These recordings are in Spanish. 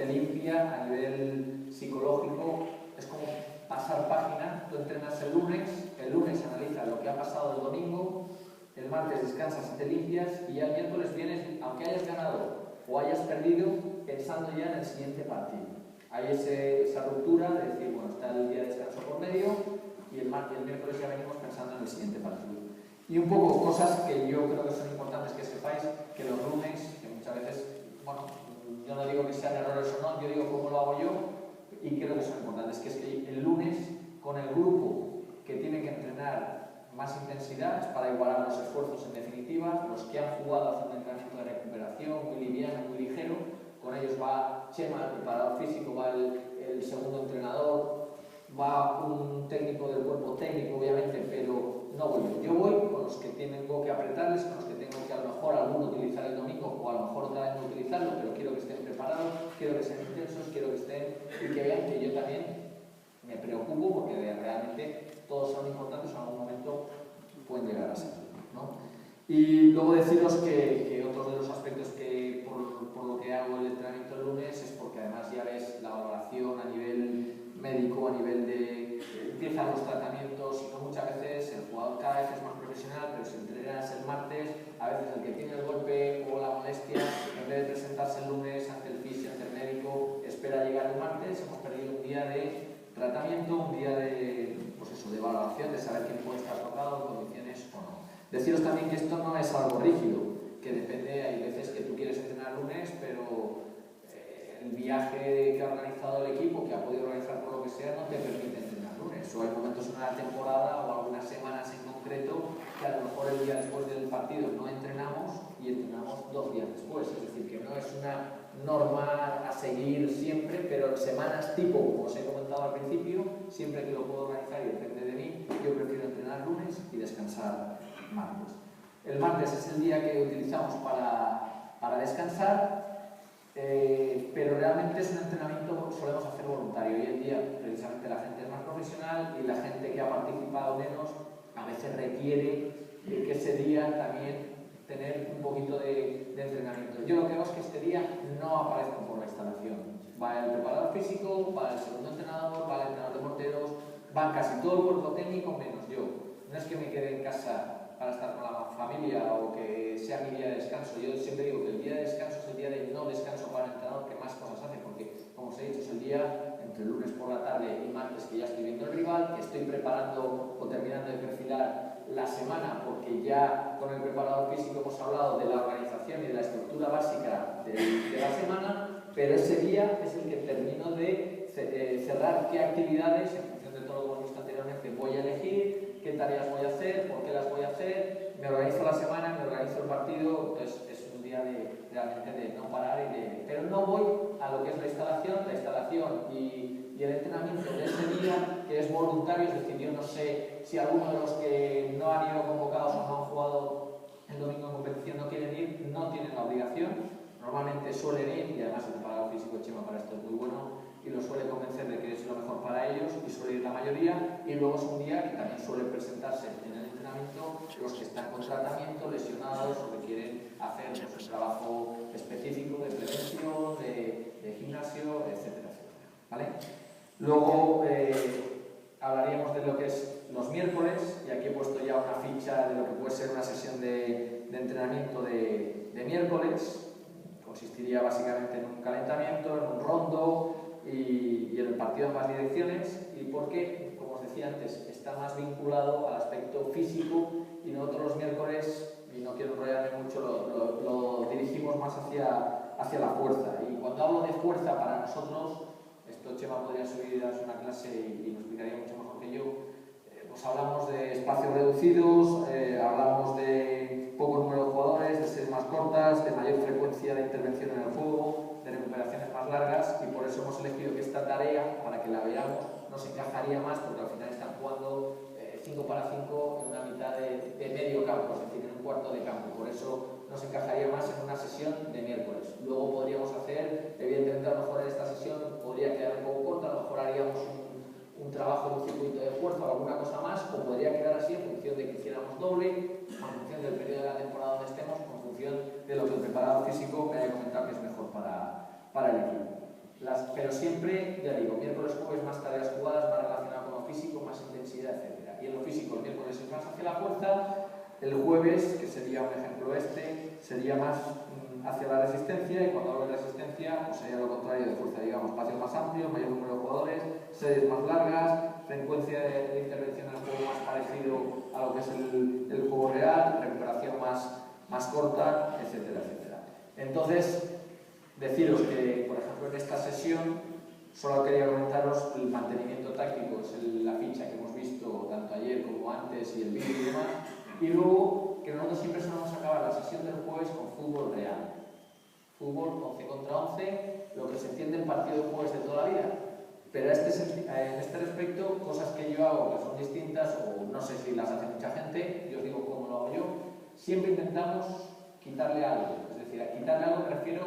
limpia a nivel psicológico, es como pasar página. Tú entrenas el lunes analizas lo que ha pasado el domingo, el martes descansas y te limpias, y ya el miércoles vienes, aunque hayas ganado o hayas perdido, pensando ya en el siguiente partido. Hay esa ruptura de decir, bueno, está el día de descanso por medio y el martes y el miércoles ya venimos pensando en el siguiente partido. Y un poco cosas que yo creo que son importantes que sepáis, que los lunes, que muchas veces, bueno, yo no digo que sean errores o no, yo digo cómo lo hago yo y creo que son importantes, que es que el lunes con el grupo que tiene que entrenar más intensidad, es para igualar los esfuerzos en definitiva, los que han jugado hacen un entrenamiento de recuperación muy liviano, muy ligero, con ellos va Chema, el preparador físico, va el segundo entrenador, va un técnico del cuerpo técnico obviamente, pero no voy yo voy con los que tengo que apretarles, con los que tengo que a lo mejor alguno utilizar el domingo o a lo mejor otra vez no utilizarlo, pero quiero que estén preparados, quiero que sean intensos, quiero que estén y que vean que yo también me preocupo, porque realmente todos son importantes, en algún momento pueden llegar a ser, ¿no? Y luego deciros que otro de los aspectos que por lo que hago el entrenamiento el lunes es porque además ya ves la valoración a nivel médico, a nivel de empiezan los tratamientos, y no muchas veces el jugador cada vez es más profesional, pero si entrenas el martes, a veces el que tiene el golpe o la molestia, en vez de presentarse el lunes ante el fisio, ante el médico, espera llegar el martes, hemos perdido un día de tratamiento, un día de, pues eso, de evaluación, de saber quién puede estar tocado, en condiciones o no. Deciros también que esto no es algo rígido, que depende, hay veces que tú quieres entrenar lunes, pero el viaje que ha organizado el equipo, que ha podido organizar por lo que sea, no te permite entrenar lunes, o hay momentos en la temporada o algunas semanas en concreto que a lo mejor el día después del partido no entrenamos y entrenamos 2 días después, es decir, que no es una norma a seguir siempre, pero en semanas tipo, como os he comentado al principio, siempre que lo puedo organizar y depende de mí, yo prefiero entrenar lunes y descansar martes. El martes es el día que utilizamos para descansar, pero realmente es un entrenamiento que solemos hacer voluntario. Hoy en día, precisamente, la gente es más profesional y la gente que ha participado menos a veces requiere que ese día también tener un poquito de entrenamiento. Yo lo que hago es que este día no aparezco por la instalación. Va el preparador físico, va el segundo entrenador, va el entrenador de porteros, va casi todo el cuerpo técnico menos yo. No es que me quede en casa para estar con la familia o que sea mi día de descanso. Yo siempre digo que el día de descanso es el día de no descanso para el entrenador que más cosas hace, porque, como os he dicho, es el día entre lunes por la tarde y martes que ya estoy viendo el rival, que estoy preparando o terminando de perfilar la semana, porque ya con el preparador físico hemos hablado de la organización y de la estructura básica de la semana, pero ese día es el que termino de cerrar qué actividades, en función de todo lo que hemos visto anteriormente, voy a elegir, qué tareas voy a hacer, por qué las voy a hacer, me organizo la semana, me organizo el partido. Entonces es un día realmente de no parar pero no voy a lo que es la instalación y el entrenamiento de ese día, que es voluntario, es decir, yo no sé si alguno de los que no han ido convocados o no han jugado el domingo en competición no quieren ir, no tienen la obligación. Normalmente suelen ir, y además el preparador físico Chema para esto es muy bueno y los suele convencer de que es lo mejor para ellos, y suele ir la mayoría. Y luego es un día que también suele presentarse en el entrenamiento los que están con tratamiento, lesionados o que quieren hacer pues, un trabajo específico de prevención, de gimnasio, etcétera, etcétera, ¿vale? Luego hablaríamos de lo que es los miércoles, y aquí he puesto ya una ficha de lo que puede ser una sesión de entrenamiento de miércoles. Consistiría básicamente en un calentamiento, en un rondo y en el partido en más direcciones, y porque, como os decía antes, está más vinculado al aspecto físico, y nosotros los miércoles, y no quiero enrollarme mucho, lo dirigimos más hacia la fuerza. Y cuando hablo de fuerza para nosotros, esto Chema podría subir a una clase y nos explicaría mucho mejor que yo, pues hablamos de espacios reducidos, hablamos de poco número de jugadores, de series más cortas, de mayor frecuencia de intervención en el juego, de recuperaciones más largas, y por eso hemos elegido que esta tarea, para que la veamos, nos encajaría más, porque al final están jugando 5 para 5 en una mitad de medio campo, es decir, en un cuarto de campo. Por eso nos encajaría más en una sesión de miércoles. Luego podríamos hacer, evidentemente a lo mejor en esta sesión podría quedar un poco corta, a lo mejor haríamos un trabajo de un circuito de fuerza o alguna cosa más, o podría quedar así en función de que hiciéramos doble, en función del periodo de la temporada donde estemos, en función de lo que el preparador físico me haya comentado que es mejor para el equipo. Pero siempre, ya digo, miércoles, jueves más tareas jugadas, más relacionado con lo físico, más intensidad, etc. Y en lo físico, el miércoles es más hacia la fuerza, el jueves, que sería un ejemplo sería más hacia la resistencia, y cuando hablo de resistencia, pues sería lo contrario de fuerza, digamos, espacios más amplios, mayor número de jugadores, series más largas, frecuencia de intervención en el juego más parecido a lo que es el juego real, recuperación más corta, etcétera, etcétera. Entonces, deciros que, por ejemplo, en esta sesión solo quería comentaros el mantenimiento táctico, es la ficha que hemos visto tanto ayer como antes y el vídeo y demás, y luego que nosotros siempre solemos acabar la sesión del jueves con fútbol real. Fútbol 11 contra 11, lo que se entiende en partido de jueves de toda la vida. Pero en este respecto, cosas que yo hago que son distintas, o no sé si las hace mucha gente, yo os digo cómo lo hago yo, siempre intentamos quitarle algo. Es decir, a quitarle algo me refiero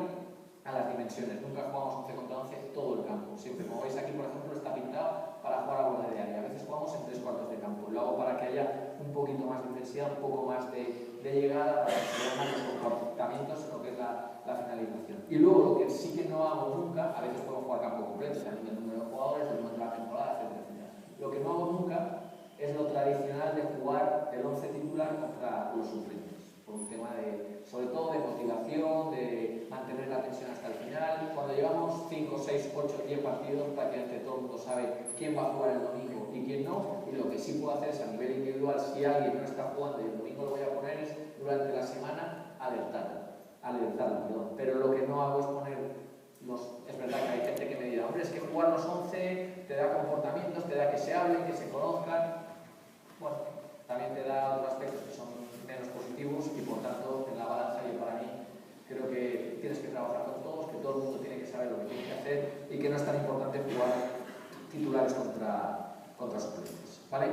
a las dimensiones. Nunca jugamos 11 contra 11 todo el campo. Siempre, como veis aquí, por ejemplo, está pintado para jugar a bola de área. A veces jugamos en 3/4 de campo. Lo hago para que haya un poquito más de intensidad, un poco más de llegada, para que se vean más los comportamientos en lo que es la finalización. Y luego, lo que sí que no hago nunca, a veces puedo jugar campo completo, dependiendo del número de jugadores, del momento de la temporada, etcétera, etcétera. Lo que no hago nunca es lo tradicional de jugar el 11 titular contra los suplentes, por un tema sobre todo de motivación, de mantener la tensión hasta el final. Cuando llevamos 5, 6, 8, 10 partidos, prácticamente todo el mundo sabe quién va a jugar el domingo y quién no, y lo que sí puedo hacer es a nivel individual, si alguien no está jugando y el domingo lo voy a poner, es durante la semana alertarlo, pero lo que no hago es poner es verdad que hay gente que me dirá, hombre, es que jugar los 11 te da comportamientos, te da que se hablen, que se conozcan. Bueno, también te da otros aspectos que son menos positivos y por tanto en la balanza yo para mí creo que tienes que trabajar con todos, que todo el mundo tiene que saber lo que tiene que hacer y que no es tan importante jugar titulares contra suplentes, ¿vale?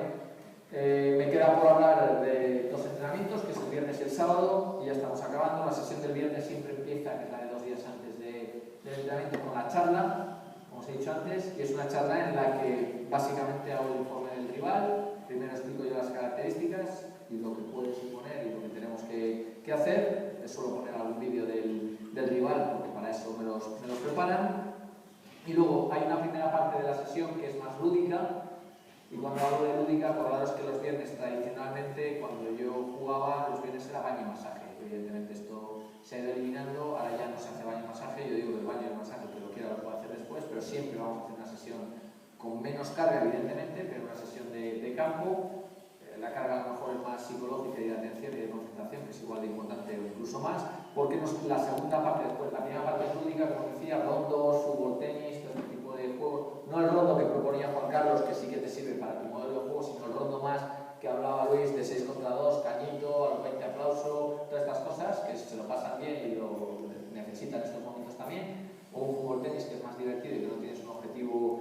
Me queda por hablar de 2 entrenamientos, que es el viernes y el sábado, y ya estamos acabando. La sesión del viernes siempre empieza, que es la de 2 días antes del entrenamiento, con la charla, como os he dicho antes, y es una charla en la que básicamente hago el informe del rival. Primero explico yo las características y lo que puede suponer y lo que tenemos que hacer. Les suelo poner algún vídeo del rival, porque para eso me los preparan. Y luego hay una primera parte de la sesión que es más lúdica. Y cuando hablo de lúdica, acordaros que los viernes tradicionalmente, cuando yo jugaba, los viernes era baño y masaje. Evidentemente esto se ha ido eliminando, ahora ya no se hace baño y masaje. Yo digo que el baño y masaje, que lo quiera lo puedo hacer después, pero siempre vamos a hacer una sesión con menos carga, evidentemente, pero una sesión de campo. La carga a lo mejor es más psicológica y de atención y de concentración, que es igual de importante o incluso más, porque la segunda parte, después, la primera parte es lúdica, como decía, rondos, fútbol, tenis, todo este tipo de juegos. No el rondo que proponía Juan Carlos, que sí que te sirve para tu modelo de juego, sino el rondo más que hablaba Luis, de 6 contra 2, cañito, a los 20 aplausos, todas estas cosas, que se lo pasan bien y lo necesitan en estos momentos también. O un fútbol tenis que es más divertido y que no tienes un objetivo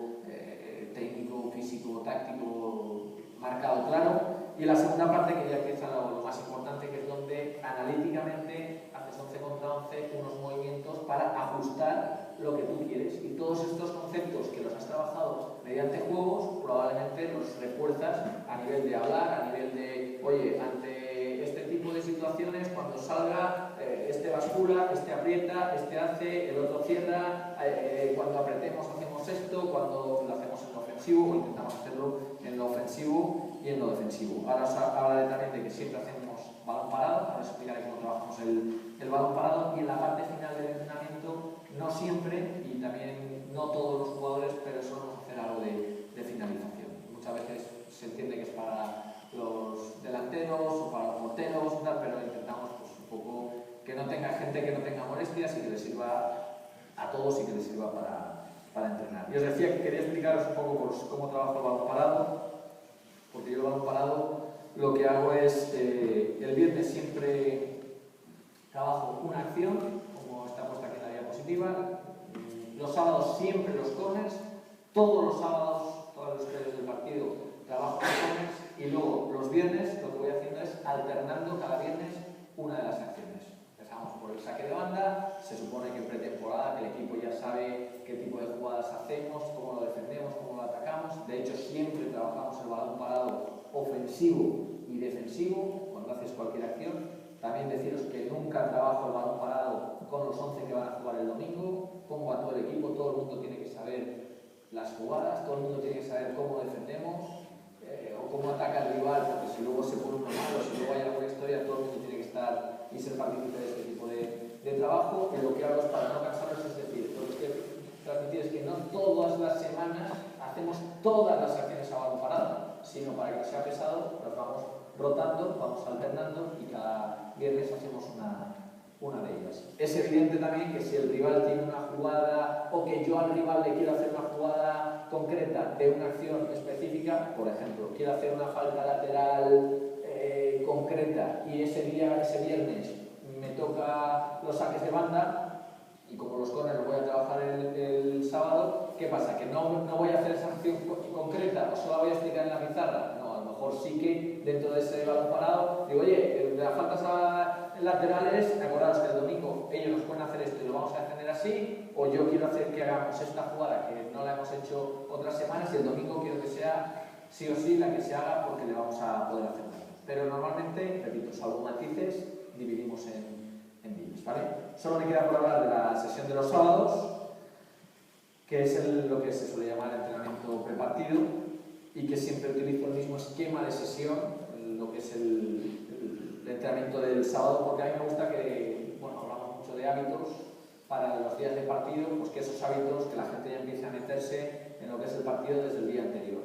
técnico, físico, táctico marcado claro. Y la segunda parte, que ya empieza lo más importante, que es donde analíticamente haces 11 contra 11 unos movimientos para ajustar lo que tú quieres. Y todos estos conceptos que los has trabajado mediante juegos, probablemente los refuerzas a nivel de hablar, a nivel de, oye, ante este tipo de situaciones, cuando salga, este bascula, este aprieta, este hace, el otro cierra, cuando apretemos hacemos esto, cuando lo hacemos en lo ofensivo, o intentamos hacerlo en lo ofensivo y en lo defensivo. Ahora os hablaré también de que siempre hacemos balón parado, ahora os explicaré cómo trabajamos el balón parado, y en la parte final del entrenamiento, no siempre, y también no todos los jugadores, pero solemos hacer algo de finalización. Muchas veces se entiende que es para los delanteros o para los porteros, pero intentamos pues, un poco que no tenga gente que no tenga molestias y que les sirva a todos y que les sirva para entrenar. Y os decía que quería explicaros un poco pues, cómo trabajo el balón parado, porque yo el balón parado lo que hago es, el viernes siempre trabajo una acción, como está puesta aquí en la diapositiva. Los sábados siempre los corners, todos los sábados, todos los periodos del partido, trabajo los corners, y luego los viernes lo que voy haciendo es alternando cada viernes una de las acciones. Empezamos por el saque de banda, se supone que en pretemporada el equipo ya sabe qué tipo de jugadas hacemos, cómo lo defendemos, cómo lo atacamos. De hecho, siempre trabajamos el balón parado ofensivo y defensivo cuando haces cualquier acción. También deciros que nunca trabajo el balón parado con los 11 que van a jugar el domingo. Pongo a todo el equipo, todo el mundo tiene que saber las jugadas, todo el mundo tiene que saber cómo defendemos o cómo ataca el rival, porque si luego se pone uno malo, si luego hay alguna historia, todo el mundo tiene que estar y ser partícipe de este tipo de trabajo. Y lo que hago es, para no cansarlos, es decir, lo que transmitir es que no todas las semanas hacemos todas las acciones a balón parado, sino para que sea pesado, nos vamos rotando, vamos alternando y cada viernes hacemos una de ellas. Es evidente también que si el rival tiene una jugada o que yo al rival le quiero hacer una jugada concreta de una acción específica, por ejemplo, quiero hacer una falta lateral concreta y ese viernes me toca los saques de banda, y como los corners los voy a trabajar el sábado, ¿qué pasa? ¿Que no voy a hacer esa acción concreta o solo la voy a explicar en la pizarra? No, a lo mejor sí que dentro de ese balón parado digo, oye, de las faltas laterales, acordaos que el domingo ellos nos pueden hacer esto y lo vamos a defender así, o yo quiero hacer que hagamos esta jugada que no la hemos hecho otras semanas y el domingo quiero que sea sí o sí la que se haga porque le vamos a poder hacer daño. Pero normalmente, repito, salvo matices, dividimos en días, ¿vale? Solo me queda por hablar de la sesión de los sábados, que es lo que se suele llamar entrenamiento prepartido y que siempre utilizo el mismo esquema de sesión, lo que es el entrenamiento del sábado, porque a mí me gusta que, bueno, hablamos mucho de hábitos para los días de partido, pues que esos hábitos, que la gente ya empiece a meterse en lo que es el partido desde el día anterior.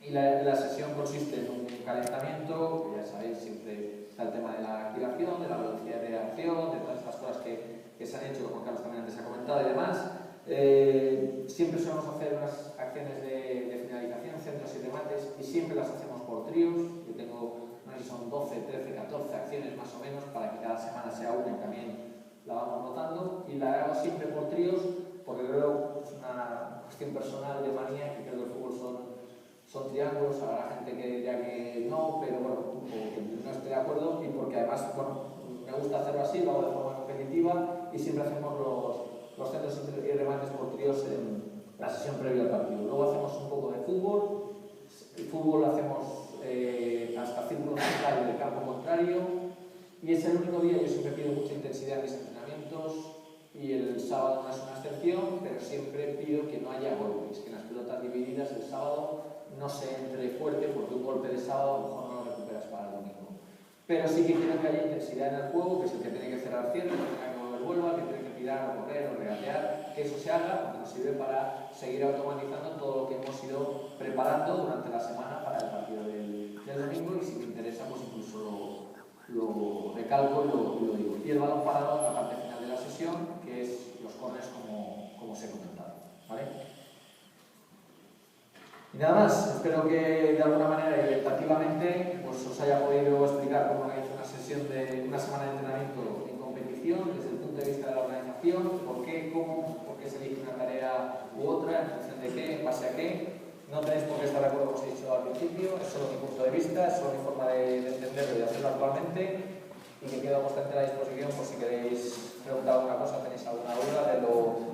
Y la sesión consiste en un calentamiento, que ya sabéis, siempre está el tema de la activación, de la velocidad de reacción, de todas estas cosas que se han hecho, que Juan Carlos también antes ha comentado y demás. Siempre solemos hacer unas acciones de finalización, centros y remates, y siempre las hacemos por tríos. Yo tengo, no sé si son 12, 13, 14 acciones más o menos, para que cada semana sea una y también la vamos notando, y la hago siempre por tríos, porque creo que es una cuestión personal de manía, que creo que el fútbol son triángulos. Habrá gente que dirá que no, pero bueno, o que no esté de acuerdo, y porque además, bueno, me gusta hacerlo así, lo hago de forma competitiva y siempre hacemos los centros y remates por tríos en la sesión previa al partido. Luego hacemos un poco de fútbol, el fútbol lo hacemos hasta círculo central del campo contrario, y es el único día. Yo siempre pido mucha intensidad en mis entrenamientos y el sábado no es una excepción, pero siempre pido que no haya golpes, que en las pelotas divididas el sábado no se entre fuerte, porque un golpe de sábado a lo mejor no lo recuperas para el domingo. Pero sí que quiero que haya intensidad en el juego, que es el que tiene que cerrar cierre, que tenga que mover vuelva, que tiene que tirar o correr o regatear, que eso se haga, porque nos sirve para seguir automatizando todo lo que hemos ido preparando durante la semana para el partido del domingo, y si me interesa, pues incluso lo recalco y lo digo. Y el balón parado, la parte final de la sesión, que es los corners como os he comentado, ¿vale? Y nada más, espero que de alguna manera y orientativamente pues os haya podido explicar cómo organizar una sesión de una semana de entrenamiento en competición desde el punto de vista de la organización, por qué, cómo, por qué se elige una tarea u otra, en función de qué, en base a qué. No tenéis por qué estar de acuerdo, como os he dicho al principio, es solo mi punto de vista, es solo mi forma de entenderlo y de hacerlo actualmente, y que quedo a vuestra entera disposición por si queréis preguntar alguna cosa, tenéis alguna duda de lo